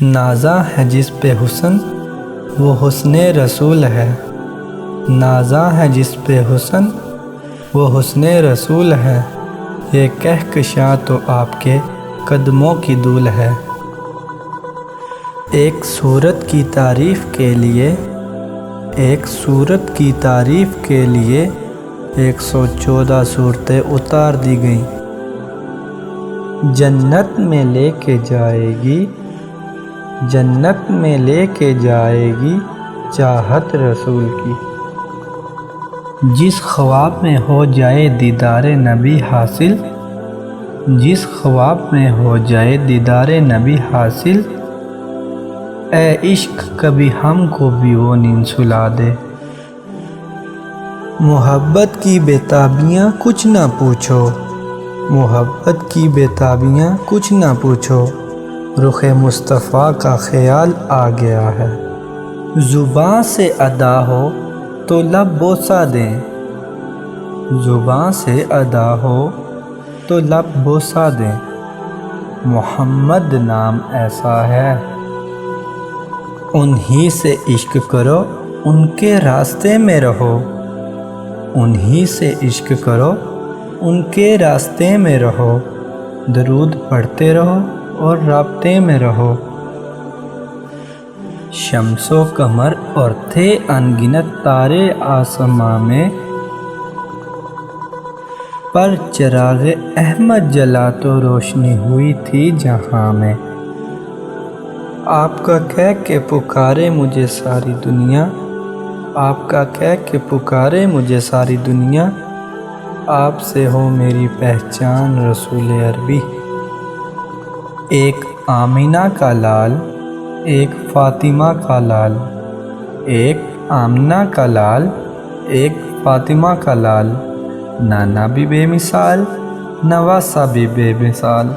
نازا ہے جس پہ حسن وہ حسن رسول ہے، نازا ہے جس پہ حسن وہ حسن رسول ہے، یہ کہکشاں تو آپ کے قدموں کی دھول ہے۔ ایک صورت کی تعریف کے لیے، ایک صورت کی تعریف کے لیے 114 صورتیں اتار دی گئیں۔ جنت میں لے کے جائے گی، جنت میں لے کے جائے گی چاہت رسول کی۔ جس خواب میں ہو جائے دیدار نبی حاصل، جس خواب میں ہو جائے دیدار نبی حاصل، اے عشق کبھی ہم کو بھی وہ نیند سلا دے۔ محبت کی بےتابیاں کچھ نہ پوچھو، محبت کی بےتابیاں کچھ نہ پوچھو، رخ مصطفیٰ کا خیال آ گیا ہے۔ زباں سے ادا ہو تو لب بوسہ دیں، زباں سے ادا ہو تو لب بوسہ دیں، محمد نام ایسا ہے۔ انہی سے عشق کرو ان کے راستے میں رہو، انہی سے عشق کرو ان کے راستے میں رہو، درود پڑھتے رہو اور رابطے میں رہو۔ شمس و قمر اور تھے ان گنت تارے آسماں میں، پر چراغ احمد جلا تو روشنی ہوئی تھی جہاں میں۔ آپ کا کہہ کے پکارے مجھے ساری دنیا، آپ کا کہہ کے پکارے مجھے ساری دنیا، آپ سے ہو میری پہچان رسول عربی۔ ایک آمنہ کا لال، ایک فاطمہ کا لال، ایک آمنہ کا لال، ایک فاطمہ کا لال، نانا بھی بے مثال نواسہ بھی بے مثال۔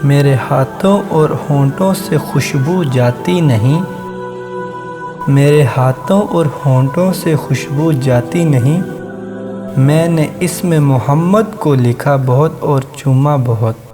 میرے ہاتھوں اور ہونٹوں سے خوشبو جاتی نہیں، میرے ہاتھوں اور ہونٹوں سے خوشبو جاتی نہیں، میں نے اسم محمد کو لکھا بہت اور چوما بہت۔